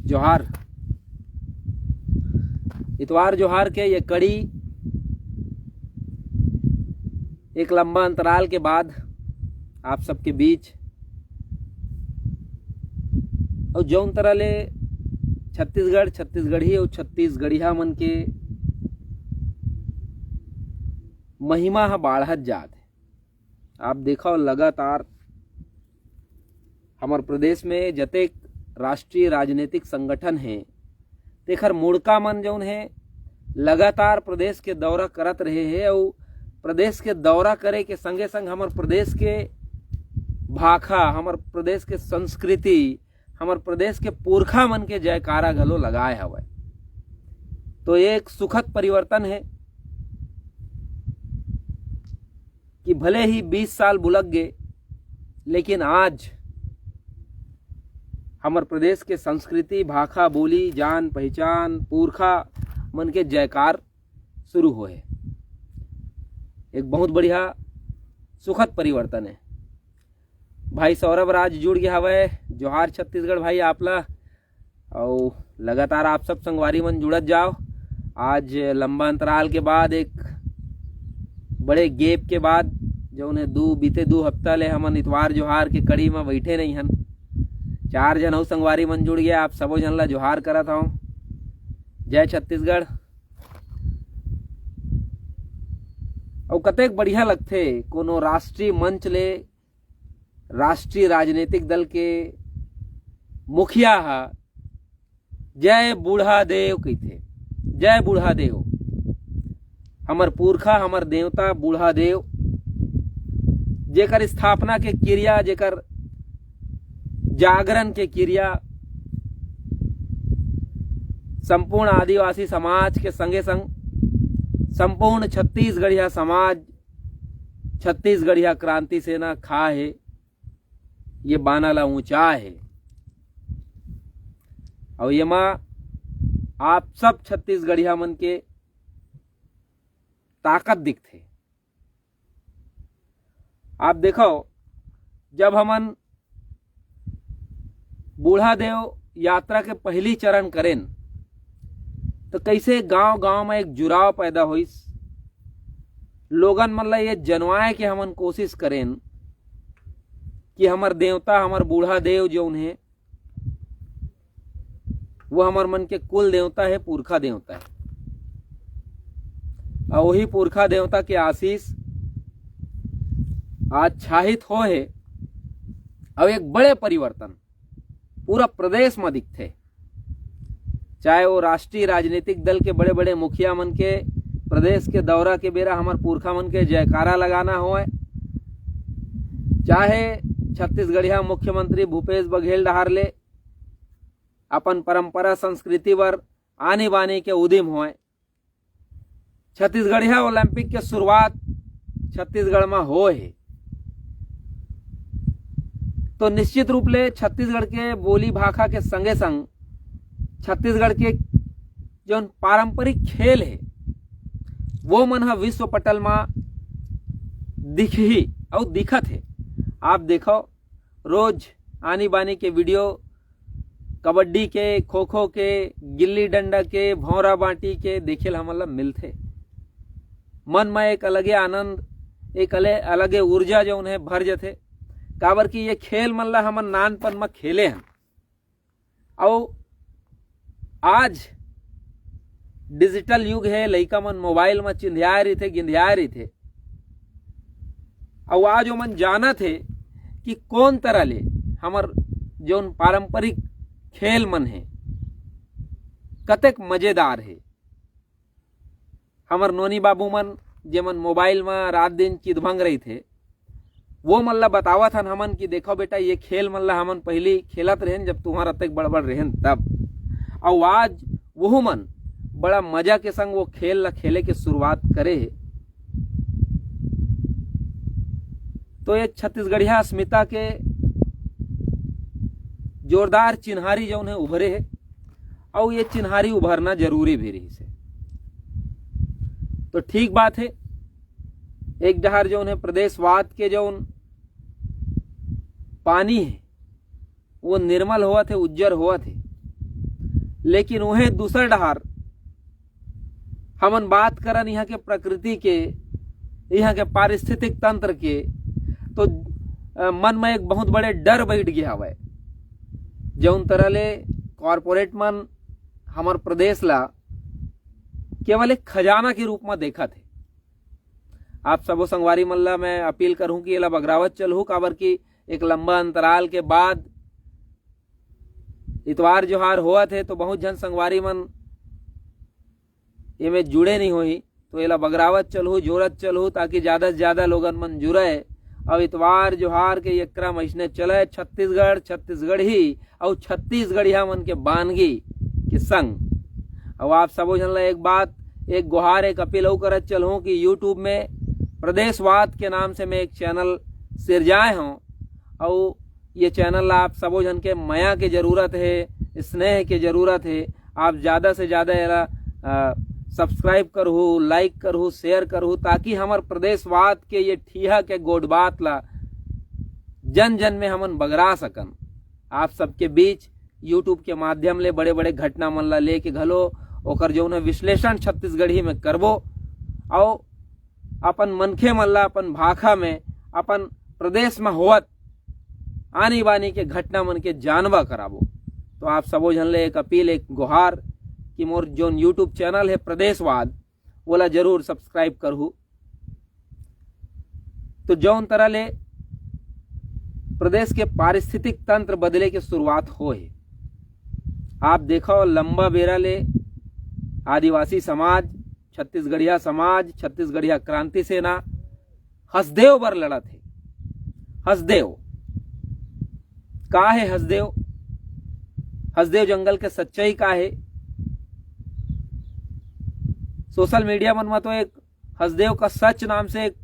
जोहार। इतवार जोहार के ये कड़ी एक लंबा अंतराल के बाद आप सबके बीच और जौन तरह ले छत्तीसगढ़ी और छत्तीसगढ़िया मन के महिमा ह बाढ़त जात है। आप देखो लगातार हमारे प्रदेश में जतेक राष्ट्रीय राजनीतिक संगठन है तेखर मुड़का मन जौन है लगातार प्रदेश के दौरा करत रहे हैं और प्रदेश के दौरा करे के संगे संग हमारे प्रदेश के भाखा, हमारे प्रदेश के संस्कृति, हमारे प्रदेश के पुरखा मन के जयकारा घलो लगाए हवय। तो एक सुखद परिवर्तन है कि भले ही 20 साल बुलक गए लेकिन आज हमारे प्रदेश के संस्कृति, भाखा, बोली, जान पहचान, पुरखा मन के जयकार शुरू हुए। एक बहुत बढ़िया सुखद परिवर्तन है। भाई सौरभ राज जुड़ गया हवय। जोहार छत्तीसगढ़ भाई आपला। और लगातार आप सब संगवारी मन जुड़त जाओ। आज लंबा अंतराल के बाद, एक बड़े गैप के बाद जो उन्हें बीते 2 हफ्ता ले हमन इतवार जोहार के कड़ी में बैठे नहीं हन। 4 जन हो संगवारी मन जुड़ गया। आप सबो जन ला जोहार करत हूँ। जय छत्तीसगढ़। और कतेक बढ़िया लगथे कोनो राष्ट्रीय मंच ले राष्ट्रीय राजनीतिक दल के मुखिया हा जय बूढ़ा देव कहथे। जय बूढ़ा देव। हमर पुरखा, हमर देवता बूढ़ा देव जेकर स्थापना के क्रिया, जेकर जागरण के क्रिया संपूर्ण आदिवासी समाज के संगे संग संपूर्ण छत्तीसगढ़िया समाज, छत्तीसगढ़िया क्रांति सेना खा है। ये बाना ला ऊंचा है और ये माँ आप सब छत्तीसगढ़िया मन के ताकत दिखते। आप देखो जब हमन बूढ़ा देव यात्रा के पहली चरण करें तो कैसे गांव गांव में एक जुड़ाव पैदा होइस। लोगन मन ला ये जनवाए के हमन कोशिश करें कि हमर देवता, हमर बूढ़ा देव जो उन्हें वो हमर मन के कुल देवता है, पुरखा देवता है। और वही पुरखा देवता के आशीष आच्छादित हो है। और एक बड़े परिवर्तन पूरा प्रदेश में दिखते। चाहे वो राष्ट्रीय राजनीतिक दल के बड़े बड़े मुखिया मन के प्रदेश के दौरा के बेरा हमार पुरखा मन के जयकारा लगाना हो, चाहे छत्तीसगढ़िया मुख्यमंत्री भूपेश बघेल डहार ले अपन परंपरा संस्कृति वर आने बाने के उद्यम होए। छत्तीसगढ़िया ओलंपिक के शुरुआत छत्तीसगढ़ में हो है। तो निश्चित रूप ले छत्तीसगढ़ के बोली भाखा के संगे संग छत्तीसगढ़ के जो पारंपरिक खेल है वो मन हा विश्व पटल में दिख ही और दिखत है। आप देखो रोज आनी बानी के वीडियो कबड्डी के, खो खो के, गिल्ली डंडा के, भौरा बांटी के देखे हमन ला मिलथे। मन में एक अलगे आनंद, एक अलगे ऊर्जा जो उन्हें भर जाते। काबर कि ये खेल मन ला हमन नानपन में खेले हैं और आज डिजिटल युग है। लइका मन मोबाइल में चिंधियाए रही थे, गिंधियाए रही थे। और आज वो मन जाना थे कि कौन तरह ले हमर जो पारंपरिक खेल मन है कतेक मजेदार है। हमर नोनी बाबू मन जेमन मोबाइल में रात दिन चिदभंग रही थे वो मन ला बतावत हन हमन कि देखो बेटा ये खेल मन ला हमन पहले खेलत रहें जब तुम्हारा तक बड़बड़ रहें तब। और आज वो मन बड़ा मजा के संग वो खेल ला खेले के शुरुआत करे। तो ये छत्तीसगढ़िया अस्मिता के जोरदार चिन्हारी जो उन्हें उभरे है और ये चिन्हारी उभरना जरूरी भी रही से। तो ठीक बात है। एक जहर जो उन्हें प्रदेशवाद के जो पानी है वो निर्मल हुआ थे, उज्जर हुआ थे। लेकिन वह दूसर डहार हमन बात करन यहाँ के प्रकृति के, यहाँ के पारिस्थितिक तंत्र के, तो मन में एक बहुत बड़े डर बैठ गया हवय। जौन तरह ले कॉरपोरेट मन हमार प्रदेश ला केवल एक खजाना के रूप में देखा थे। आप सबो संगवारी मन ला मैं अपील करूं कि एला बगरावत चलहु, काबर की एक लंबा अंतराल के बाद इतवार जोहार हुआ थे, तो बहुत जन संगवारी मन ये में जुड़े नहीं होही, तो एला बगरावत चलहु, जोरत चलहु, ताकि ज्यादा से ज्यादा लोगन मन जुड़े। और इतवार जोहार के एक क्रम ऐसने चले छत्तीसगढ़ ही और छत्तीसगढ़िया मन के बानगी के संग। और आप सबो जन ला एक बात, एक गुहार, एक अपील अऊ करत चलूँ कि यूट्यूब में प्रदेशवाद के नाम से मैं एक चैनल सिरजाए हूँ, और ये चैनल आप सबो जन के माया के जरूरत है, स्नेह के जरूरत है। आप ज़्यादा से ज़्यादा एला सब्सक्राइब करहु, लाइक करहु, शेयर करहु, ताकि हमार प्रदेशवाद के ये ठीहा के गोडबात ला जन जन में हमन बगरा सकन। आप सबके बीच यूट्यूब के माध्यम ले बड़े बड़े घटना मन ला लेके घलो ओकर जो विश्लेषण छत्तीसगढ़ी में करबो, और अपन मनखे मन ला अपन भाखा में, अपन प्रदेश में होवत आनी बानी के घटना मन के जानवा कराबो। तो आप सबो जन ले एक अपील, एक गुहार कि मोर जो यूट्यूब चैनल है प्रदेशवाद, बोला जरूर सब्सक्राइब करहु। तो जौन तरह ले प्रदेश के पारिस्थितिक तंत्र बदले के शुरुआत हो है, आप देखो लंबा बेरा ले आदिवासी समाज, छत्तीसगढ़िया समाज, छत्तीसगढ़िया क्रांति सेना हसदेव बर लड़त है। हसदेव का है? हसदेव जंगल के सच्चाई का है? सोशल मीडिया मन में तो एक हसदेव का सच नाम से एक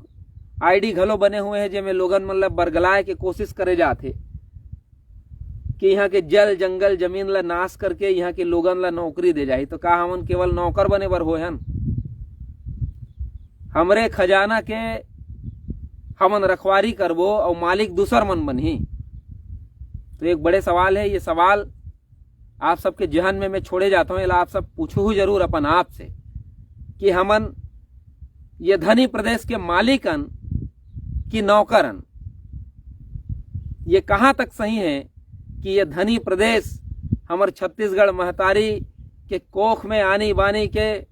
आईडी घलो बने हुए हैं, जेमे लोगन मतलब बरगलाए के कोशिश करे जाते कि यहाँ के जल जंगल जमीन ला नाश करके यहाँ के लोगन ला नौकरी दे जाही। तो का हमन केवल नौकर बने बर होय हन? हमरे खजाना के हमन रखवारी करबो और मालिक दूसर मन बनही? तो एक बड़े सवाल है। ये सवाल आप सबके जहन में मैं छोड़े जाता हूँ, आप सब पूछू जरूर अपन आप से कि हमन ये धनी प्रदेश के मालिकन की नौकरन, ये कहाँ तक सही है कि ये धनी प्रदेश हमर छत्तीसगढ़ महतारी के कोख में आनी बानी के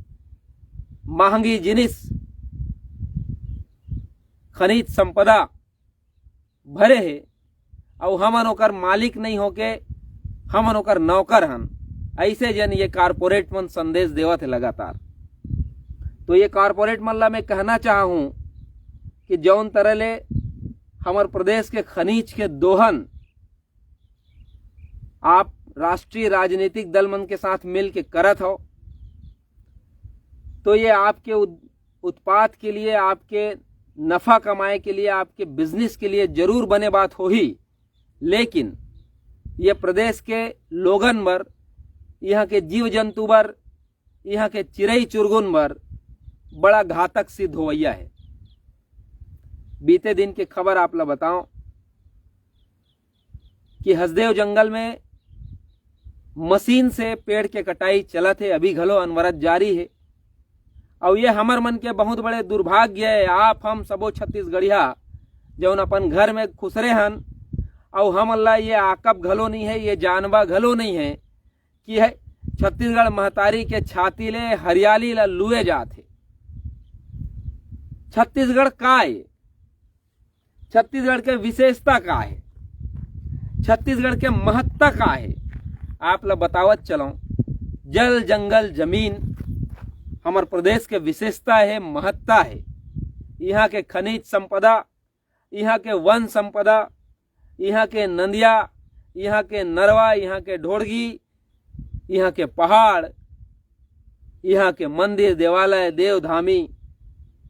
महंगी जिनिस खनिज संपदा भरे है, और हमन ओकर मालिक नहीं होके हमन ओकर नौकर हन। ऐसे जन ये कारपोरेट मन संदेश देवत है लगातार। तो ये कारपोरेट मन ला मैं कहना चाहूँ कि जौन तरह ले हमार प्रदेश के खनिज के दोहन आप राष्ट्रीय राजनीतिक दल मन के साथ मिल के करत हो, तो ये आपके उत्पाद के लिए, आपके नफा कमाए के लिए, आपके बिजनेस के लिए जरूर बने बात हो ही, लेकिन ये प्रदेश के लोगन बर, यहाँ के जीव जंतु बर, यहाँ के चिड़ई चुरगुन बर बड़ा घातक सिद्ध होवैया है। बीते दिन की खबर आप ला बताऊं कि हसदेव जंगल में मशीन से पेड़ के कटाई चलत है, अभी घलो अनवरत जारी है। और ये हमर मन के बहुत बड़े दुर्भाग्य है। आप हम सबो छत्तीसगढ़िया जौन अपन घर में खुसरे हन, और हम अल्लाह ये आकब घलो नहीं है, ये जानबा घलो नहीं है कि है छत्तीसगढ़ महतारी के छाती ले हरियाली ला लुए जाते। छत्तीसगढ़ का है? छत्तीसगढ़ के विशेषता का है? छत्तीसगढ़ के महत्ता का है? आप ला बतावत चलो। जल जंगल जमीन हमारे प्रदेश के विशेषता है, महत्ता है। यहाँ के खनिज संपदा, यहाँ के वन संपदा, यहाँ के नदिया, यहाँ के नरवा, यहाँ के ढोड़गी, यहाँ के पहाड़, यहाँ के मंदिर देवालय देवधामी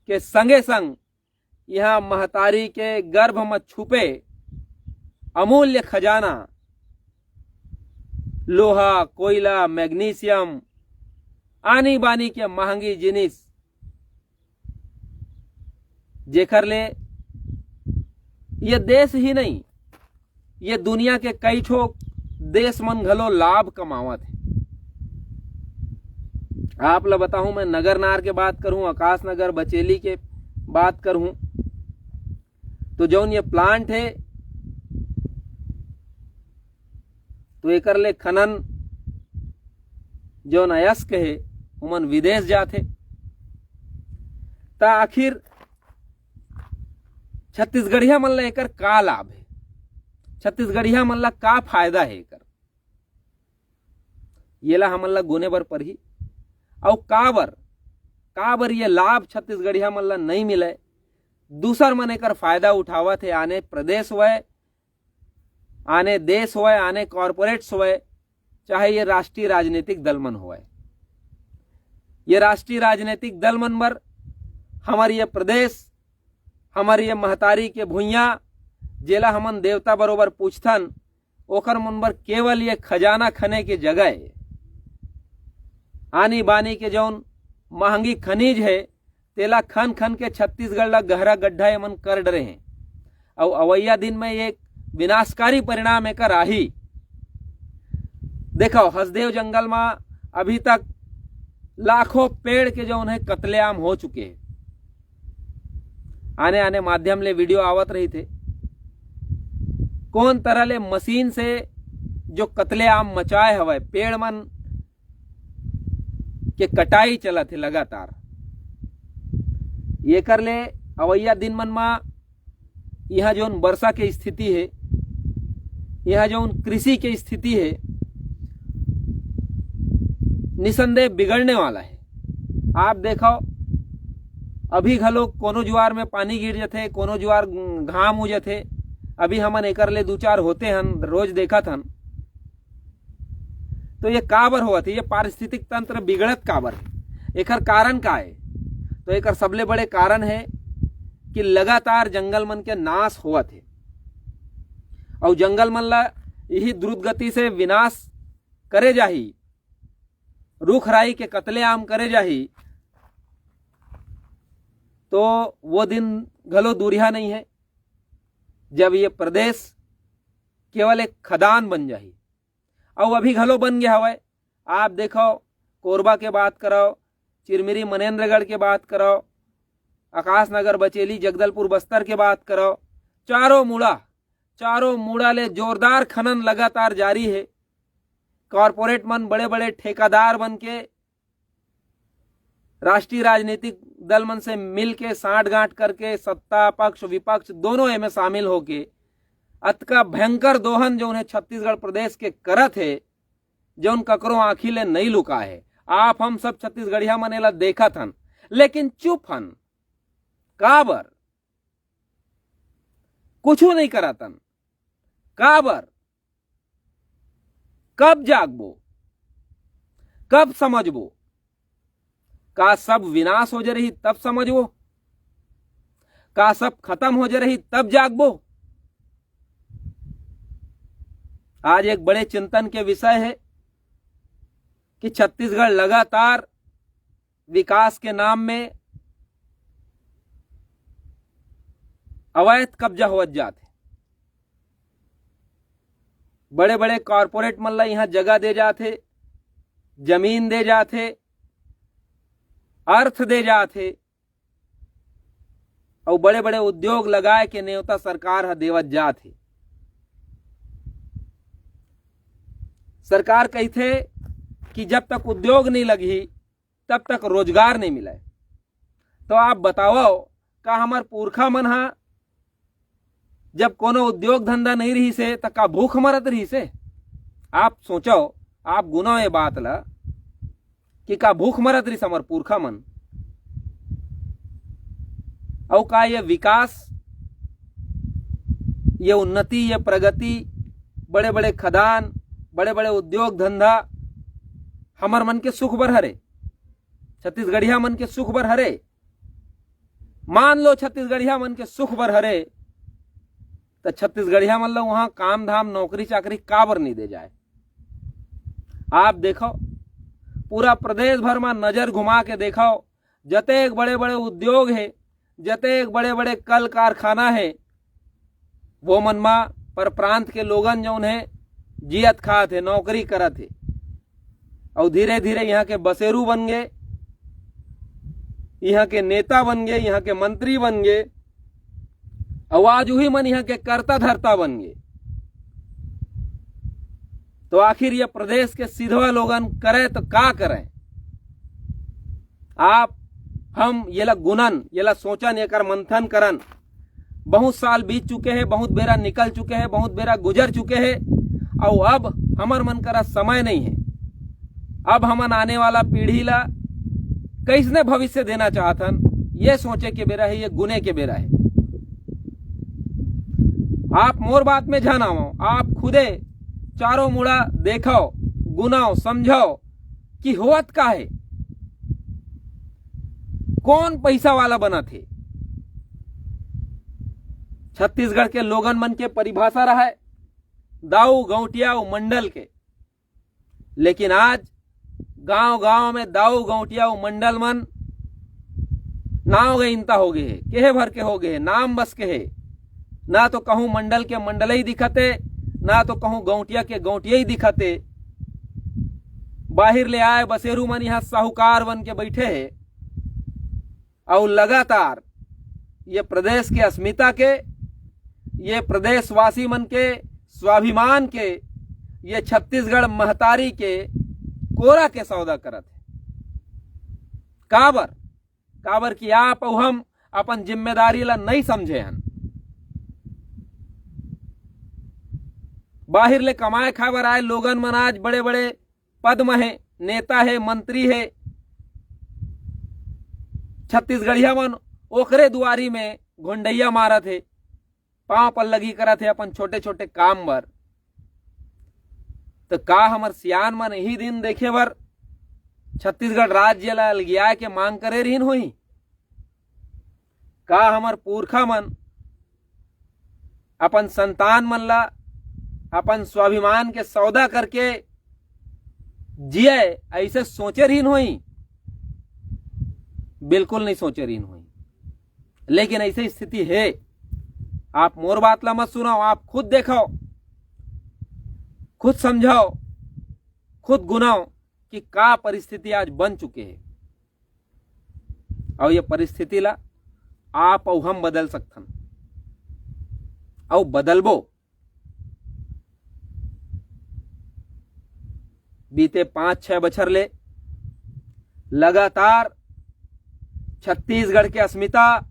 के संगे संग यहाँ महतारी के गर्भ में छुपे अमूल्य खजाना, लोहा, कोयला, मैग्नीशियम, आनी बानी के महंगी जिनिस, जेकर ले ये देश ही नहीं, ये दुनिया के कई ठो देश मन घलो लाभ कमावत है। आप ला बताऊं, मैं नगर नार के बात करूं, आकाश नगर बचेली के बात करूं, तो जौन ये प्लांट है तो एकर ले खनन जौन अयस्क है उमन विदेश जाते। ता आखिर छत्तीसगढ़िया मन ला एकर का लाभ है, छत्तीसगढ़िया मन ला का फायदा है एकर, ये ला हमन ला गुने बर परही। और काबर ये लाभ छत्तीसगढ़िया मन ला नहीं मिले, दूसर मन एकर फायदा उठावत है, आने प्रदेश होए, आने देश होए, आने कॉरपोरेट्स होए, चाहे ये राष्ट्रीय राजनीतिक दल मन होए। ये राष्ट्रीय राजनीतिक दल मन बर हमारी ये प्रदेश, हमारी ये महतारी के भुइयां जेला हमन देवता बरोबर पूछथन, ओकर मन बर केवल ये खजाना खने की जगह है। आनी बानी के जौन महंगी खनिज है तेला खन खन के छत्तीसगढ़ ला गहरा गड्ढा ये मन कर डरे हैं। और अवैया दिन में एक विनाशकारी परिणाम एकर आही। देखो हसदेव जंगल में अभी तक लाखों पेड़ के जौन है कत्लेआम हो चुके हैं। आने आने माध्यम ले वीडियो आवत रही थे, कौन तरह ले मशीन से जो कत्लेआम मचाए हवे, पेड़ मन के कटाई चला थे लगातार। ये कर ले अवैया दिन मन में यहाँ जौन वर्षा के स्थिति है, यहाँ जौन कृषि के स्थिति है, निसंदेह बिगड़ने वाला है। आप देखो अभी घलो कोनो जुआर में पानी गिर जाते, कोनो जुआर घाम हो जाते। अभी हमन एकर ले 2-4 होते हन, रोज देखत हन। तो ये काबर होत है, ये पारिस्थितिक तंत्र बिगड़त काबर है, एकर कारण का है? तो एकर सबले बड़े कारण है कि लगातार जंगल मन के नाश होत है। और जंगल मन ला यही द्रुत गति से विनाश करे जाही, रुख राई के कत्लेआम करे जाही, तो वो दिन घलो दूरिया नहीं है जब ये प्रदेश केवल एक खदान बन जाही। और अभी घलो बन गया हवे। आप देखो कोरबा के बात करो, चिरमिरी मनेन्द्रगढ़ के बात करो, आकाश नगर बचेली जगदलपुर बस्तर के बात करो, चारों मूड़ा ले जोरदार खनन लगातार जारी है। कॉरपोरेट मन बड़े बड़े ठेकेदार बन के राष्ट्रीय राजनीतिक दल मन से मिल के साठ गांठ करके सत्ता पक्ष विपक्ष दोनों में शामिल होके अतका भयंकर दोहन जो उन्हें छत्तीसगढ़ प्रदेश के करत है, जो उन ककरों आँखी ले नहीं लुका है। आप हम सब छत्तीसगढ़िया मने ला देखत हन, लेकिन चुप हन। काबर कुछ नहीं करतन, काबर? कब जागबो, कब समझबो? का सब विनाश हो जा रही तब समझबो? का सब खत्म हो जा रही तब जागबो? आज एक बड़े चिंतन के विषय है कि छत्तीसगढ़ लगातार विकास के नाम में अवैध कब्जा हो जाते। बड़े बड़े कॉरपोरेट मन ला यहाँ जगह दे जाते, जमीन दे जाते, अर्थ दे जाते, और बड़े बड़े उद्योग लगाए के न्योता सरकार हा देवत जाते। सरकार कहते कि जब तक उद्योग नहीं लगी तब तक रोजगार नहीं मिले। तो आप बताओ का हमार पुरखा मन हा जब कोनो उद्योग धंधा नहीं रही से तो का भूख मरत रही से? आप सोचो, आप गुना ये बात ला कि का भूख मरत रही हमार पुरखा मन। और का ये विकास, ये उन्नति, ये प्रगति, बड़े बड़े खदान, बड़े बड़े उद्योग धंधा हमार मन के सुख बर हरे, छत्तीसगढ़िया मन के सुख बर हरे? मान लो छत्तीसगढ़िया मन के सुख बर हरे, तो छत्तीसगढ़िया मन ला वहां काम धाम नौकरी चाकरी काबर नहीं दे जाए? आप देखो पूरा प्रदेश भर में नजर घुमा के देखो, जते एक बड़े बड़े उद्योग है, जते एक बड़े बड़े कल कारखाना है, वो मन में पर प्रांत के लोगन जो है जियत खात है, नौकरी करत है। और धीरे धीरे यहाँ के बसेरू बन गए, यहाँ के नेता बन गए, यहाँ के मंत्री बन गए, और आज वही मन यहाँ के कर्ता धर्ता बन गए। तो आखिर ये प्रदेश के सीधवा लोगन करे तो का करें? आप हम येला गुनन, येला सोचन, एकर मंथन करन। बहुत साल बीत चुके हैं, बहुत बेरा निकल चुके हैं, बहुत बेरा गुजर चुके हैं, और अब हमर मन करा समय नहीं है। अब हमन आने वाला पीढ़ी ला कैसने भविष्य देना चाहतन, ये सोचे के बेरा है, ये गुने के बेरा है। आप मोर बात में जानाओ, आप खुदे चारों मुड़ा देखो, गुनाओ, समझो कि होत का है, कौन पैसा वाला बना थे। छत्तीसगढ़ के लोगन मन के परिभाषा रहा है दाऊ गौटिया मंडल के, लेकिन आज गांव गांव में दाऊ गौटिया मंडल मन नाव गईनता हो गए, केहे भर के हो गए, नाम बस के है। ना तो कहूं मंडल के मंडल ही दिखते, ना तो कहूं गौटिया के गौटिया ही दिखते। बाहर ले आए बसेरू मन यहाँ साहूकार बन के बैठे है, और लगातार ये प्रदेश के अस्मिता के, ये प्रदेशवासी मन के स्वाभिमान के, ये छत्तीसगढ़ महतारी के कोरा के सौदा करत है। काबर कि आप और हम अपन जिम्मेदारी ला नहीं समझे हन। बाहर ले कमाए खाबर आए लोगन मन आज बड़े बड़े पद में है, नेता है, मंत्री है। छत्तीसगढ़िया मन ओकरे दुआरी में घुंडैया मारत है, पांव पल्लगी करत है अपन छोटे छोटे काम बर। तो का हमर सियान मन यही दिन देखे बर छत्तीसगढ़ राज्य ला अलगिया के मांग करे रहीन होई? का हमर पुरखा मन अपन संतान मन ला अपन स्वाभिमान के सौदा करके जिए ऐसे सोचे रहीन होई? बिल्कुल नहीं सोचे रहीन होई। लेकिन ऐसी स्थिति है। आप मोर बात ला मत सुनाओ, आप खुद देखो, खुद समझाओ, खुद गुनाओ कि का परिस्थिति आज बन चुके हैं। और ये परिस्थिति ला आप और हम बदल सकथन, और बदलबो। बीते 5-6 बछर ले लगातार छत्तीसगढ़ के अस्मिता,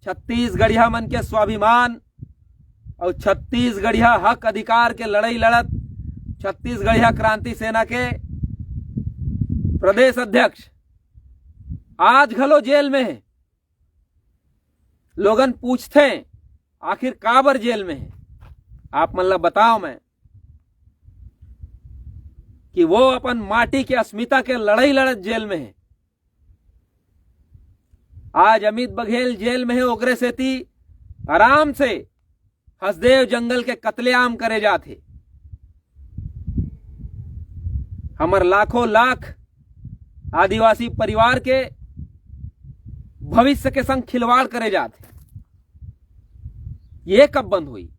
छत्तीसगढ़िया मन के स्वाभिमान और छत्तीसगढ़िया हक अधिकार के लड़ाई लड़त छत्तीसगढ़िया क्रांति सेना के प्रदेश अध्यक्ष आज घलो जेल में है। लोगन पूछते हैं आखिर काबर जेल में है? आप मन ला बताओ मैं कि वो अपन माटी के अस्मिता के लड़ाई लड़त जेल में है। आज अमित बघेल जेल में है, ओकरे सेती आराम से हसदेव जंगल के कत्लेआम करे जाते। हमर लाखों लाख आदिवासी परिवार के भविष्य के संग खिलवाड़ करे जाते। ये कब बंद हुई?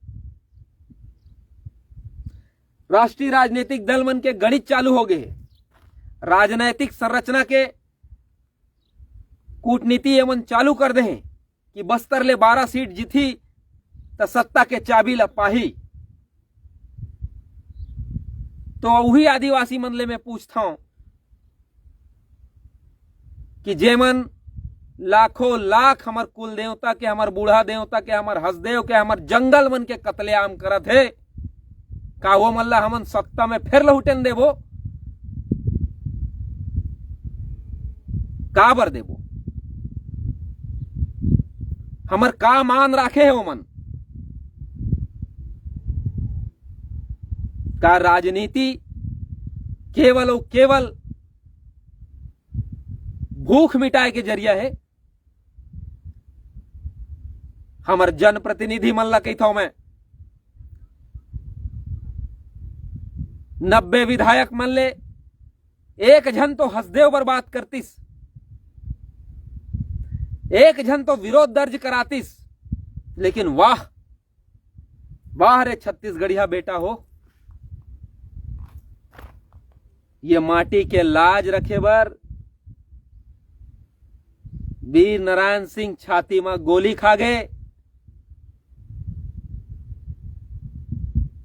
राष्ट्रीय राजनीतिक दल मन के गणित चालू हो गए। राजनैतिक संरचना के कूटनीति एवं चालू कर दे कि बस्तर ले 12 सीट जीती तो सत्ता के चाबी ला पाही। तो वही आदिवासी मन ले मैं पूछता हूं कि जेमन लाखों लाख हमर कुल देवता के, हमर बूढ़ा देवता के, हमर हसदेव के, हमर जंगल मन के कत्लेआम करत है, का वो मल्ला हमन सत्ता में फिर लहुटन देबो? काबर देबो? हमर का मान राखे है ओमन? का राजनीति केवल और केवल भूख मिटाए के जरिया है? हमर जनप्रतिनिधि मन ला कहता हूं मैं, 90 विधायक मन ले एक जन तो हसदेव बर बात करतिस, एक जन तो विरोध दर्ज करातिस। लेकिन वाह वाह रे छत्तीसगढ़िया बेटा हो, ये माटी के लाज रखे बर वीर नारायण सिंह छाती में गोली खा गए,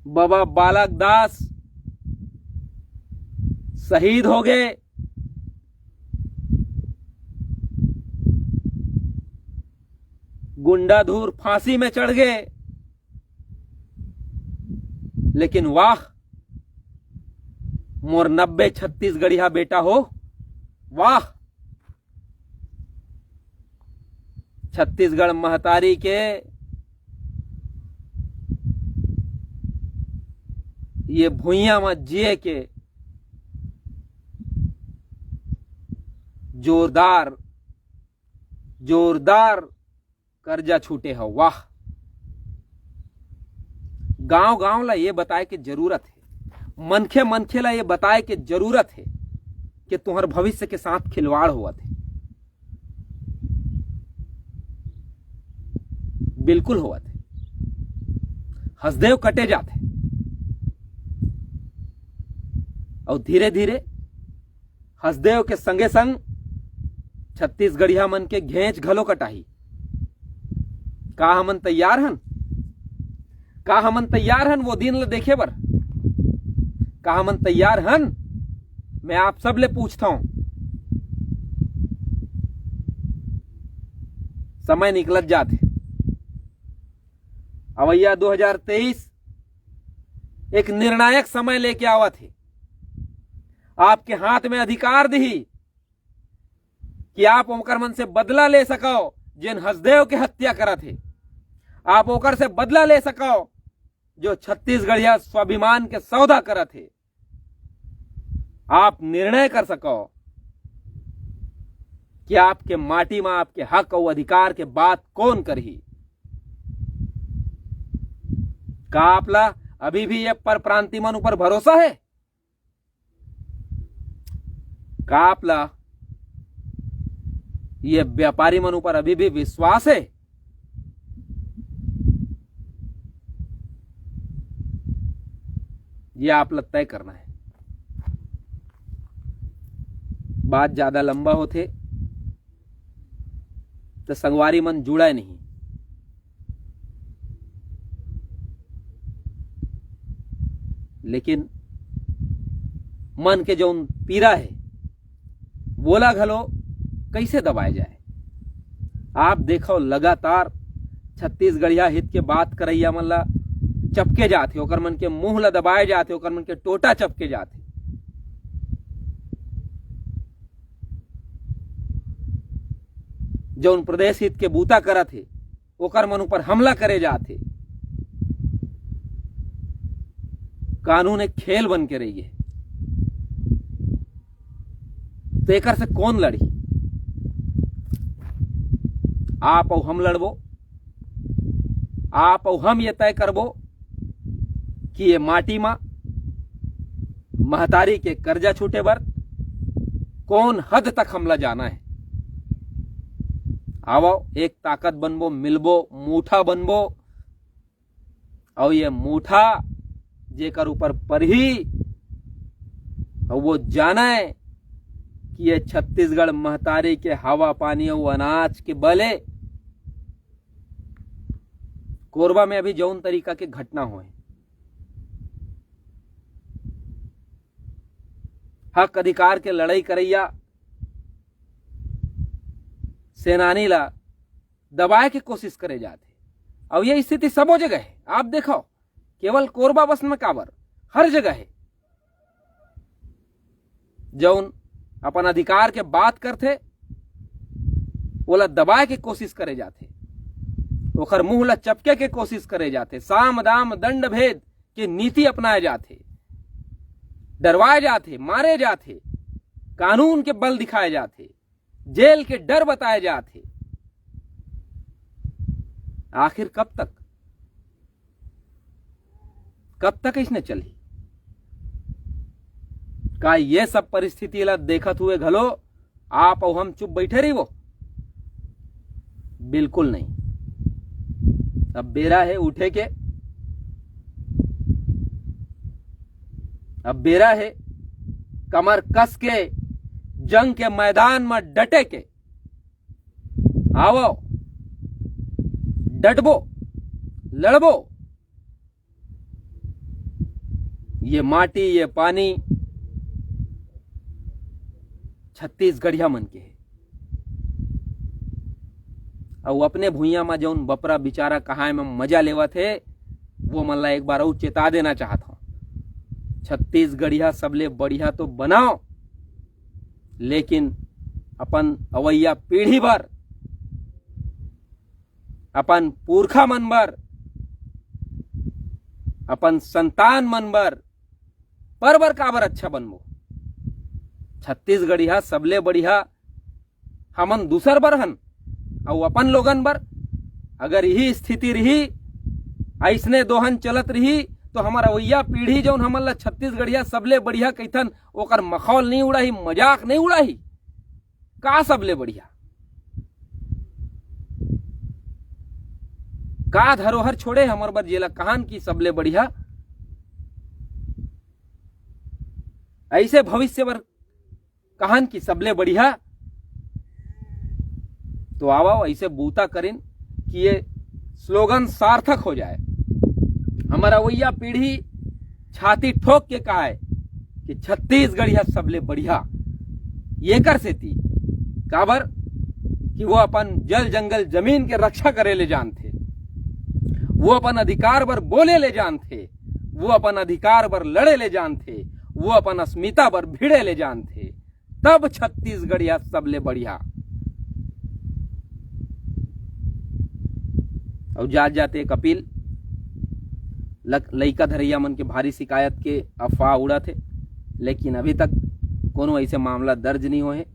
बाबा बालक दास शहीद हो गए, गुंडाधूर फांसी में चढ़ गए। लेकिन वाह मोर 90 छत्तीसगढ़िया बेटा हो, वाह छत्तीसगढ़ महतारी के ये भुइया में जिए के जोरदार जोरदार कर्जा छूटे हो, वाह। गांव गांव ला ये बताए कि जरूरत है, मनखे मनखे ला ये बताए कि जरूरत है कि तुम्हार भविष्य के साथ खिलवाड़ हुआ थे, बिल्कुल हुआ थे। हसदेव कटे जाते और धीरे धीरे हसदेव के संगे संग छत्तीसगढ़िया मन के घेंच घलो कटाही। का हमन तैयार हन? का हमन तैयार हन वो दिन ल देखे बर? का हमन तैयार हन? मैं आप सब ले पूछता हूं। समय निकलत जाते, अवैया 2023 एक निर्णायक समय लेके आवा थे। आपके हाथ में अधिकार दी कि आप ओकर मन से बदला ले सको जिन हसदेव के हत्या करा थे, आप ओकर से बदला ले सको जो छत्तीसगढ़िया स्वाभिमान के सौदा करा थे। आप निर्णय कर सको कि आपके माटी में आपके हक और अधिकार के बात कौन करही। का आपला अभी भी ये परप्रांति मन ऊपर भरोसा है? का आपला ये व्यापारी मन ऊपर अभी भी विश्वास है? ये आप लोग तय करना है। बात ज्यादा लंबा होते तो संगवारी मन जुड़ा नहीं। लेकिन मन के जो पीड़ा है बोला घलो कैसे दबाया जाए। आप देखो लगातार छत्तीसगढ़िया हित के बात करैया मन ला चपके जाते, ओकर मन के मुंह ला दबाए जाते, ओकर मन के टोटा चपके जाते। जो उन प्रदेश हित के बूता करा थे ओकर मन ऊपर हमला करे जाते। कानून एक खेल बन के रही है, तो एकर से कौन लड़ी? आप और हम लड़बो, आप और हम ये तय करबो कि ये माटी में महतारी के कर्जा छूटे बर कौन हद तक हमला जाना है। आवो एक ताकत बनबो, मिलबो, मूठा बनबो, और ये मूठा जेकर ऊपर परही और वो जाना है कि ये छत्तीसगढ़ महतारी के हवा पानी और अनाज के बले। कोरबा में अभी जौन तरीका के घटना हुए, हक अधिकार के लड़ाई करैया सेनानी ला दबाए के कोशिश करे जाते। अब ये स्थिति सबो जगह है। आप देखो केवल कोरबा बस में काबर, हर जगह है। जौन अपन अधिकार के बात करते ओला दबाए के कोशिश करे जाते, ओकर मुंह ला चपके के कोशिश करे जाते, साम दाम दंड भेद की नीति अपनाए जाते, डरवाए जाते, मारे जाते, कानून के बल दिखाए जाते, जेल के डर बताए जाते। आखिर कब तक इसने चली? का ये सब परिस्थिति ला देखत हुए घलो आप और हम चुप बैठे रही? वो बिल्कुल नहीं। अब बेरा है उठे के, अब बेरा है कमर कस के जंग के मैदान में डटे के आवो, डटबो, लड़बो। ये माटी, ये पानी छत्तीसगढ़िया मन के है। और अपने भुइया में जौन बपरा बिचारा कहा में मजा लेवा थे, वो मन ला एक बार और चेता देना चाहता हूं। छत्तीसगढ़िया सबले बढ़िया तो बनाओ, लेकिन अपन अवैया पीढ़ी भर, अपन पुरखा मन बर, अपन संतान मन बर परबर काबर अच्छा बनबो। छत्तीसगढ़िया सबले बढ़िया हमन दूसर बर हन, और अपन लोगन बर अगर यही स्थिति रही, ऐसने दोहन चलत रही, तो हमारा अवैया पीढ़ी जौन हमन ला छत्तीसगढ़िया सबले बढ़िया कहथन, ओकर मखौल नहीं उड़ाही, मजाक नहीं उड़ाही। का सबले बढ़िया, का धरोहर छोड़े हमर बर जेला कहान की सबले बढ़िया। ऐसे भविष्य बर कहान की सबले बढ़िया। तो आओ ऐसे बूता करें कि ये स्लोगन सार्थक हो जाए। हमारा वैया पीढ़ी छाती ठोक के कहा है कि छत्तीसगढ़िया सबले बढ़िया। ये कर सेती काबर कि वो अपन जल जंगल जमीन के रक्षा करे ले जानते, वो अपन अधिकार बर बोले ले जानते, वो अपन अधिकार बर लड़े ले जानते, वो अपन अस्मिता बर भिड़े ले जानते। तब छत्तीसगढ़िया सबले बढ़िया। और जात जाते एक अपील, लइका धरैया मन के भारी शिकायत के अफवाह उड़ा थे, लेकिन अभी तक कोनो ऐसे मामला दर्ज नहीं होए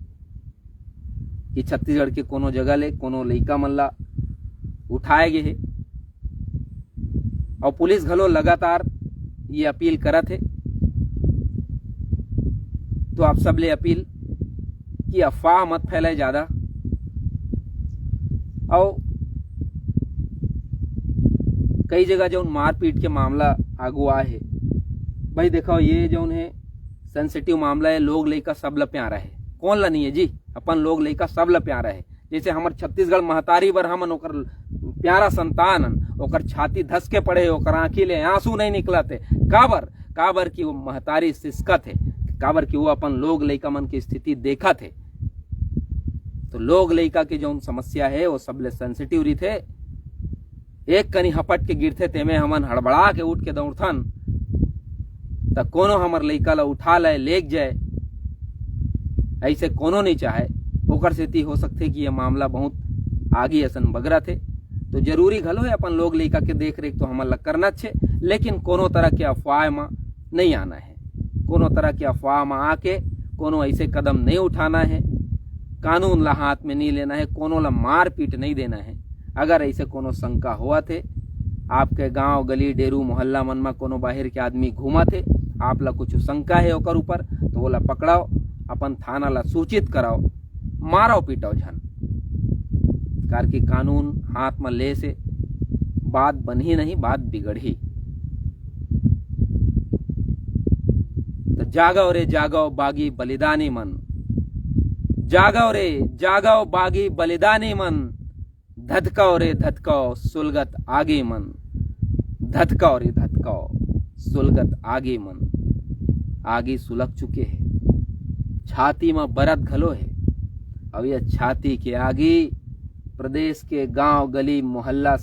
कि छत्तीसगढ़ के कोनो जगह ले कोनो लइका मन ला उठाए गए है। और पुलिस घलो लगातार ये अपील करत है। तो आप सबले अपील कि अफवाह मत फैलाए ज्यादा। और कई जगह जो मारपीट के मामला आगू आए है, भाई देखो ये जो है सेंसिटिव मामला है। लोग लइका सब ला प्यारा है, कौन ला नहीं है जी, अपन लोग लइका सब ला प्यारा है। जैसे हमार छत्तीसगढ़ महतारी बर हमन ओकर प्यारा संतान हन, ओकर छाती धस के पड़े, ओकर आंखी ले आंसू नहीं निकलते। काबर की वो महतारी सिसकत है, काबर की वो अपन लोग लइका मन की स्थिति देखा थे। तो लोग लइका की जो समस्या है वो सबले सेंसिटिव रही थे। एक कनी हपट के गिरथे तेमे हमन हड़बड़ा के उठ के दौड़थन, त कोनो हमर लइका ला उठा ले लेक जाए, ऐसे कोनो नहीं चाहे। ओकर सेती हो सकते कि ये मामला बहुत आगे असन बगरा थे। तो जरूरी घलो है अपन लोग लइका के देख रेख तो हमन ला करना छे, लेकिन कोनो तरह के अफवाह में नहीं आना है। कोनो तरह के अफवाह में आके कोनो ऐसे कदम नहीं उठाना है, कानून ला हाथ में नहीं लेना है, कोनो ला मार पीट नहीं देना है। अगर ऐसे कोनो शंका हुआ थे, आपके गांव गली डेरू मोहल्ला मन में कोनो बाहर के आदमी घूमा थे, आप ला कुछ शंका है ओकर ऊपर, तो ओला पकड़ाओ, अपन थाना ला सूचित कराओ, मारो पीटाओ झन। कार की कानून हाथ में ले से बात बनी नहीं, बात बिगड़ी। तो जागो रे जागो बागी बलिदानी मन, जागो रे जागो बागी बलिदानी मन, धधकाओ रे धधकाओ सुलगत आगे मन, धधकाओ रे धधकाओ सुलगत आगे मन। आगे सुलग चुके हैं, छाती में बरत घलो है। अब यह छाती के आगे प्रदेश के गांव गली मोहल्ला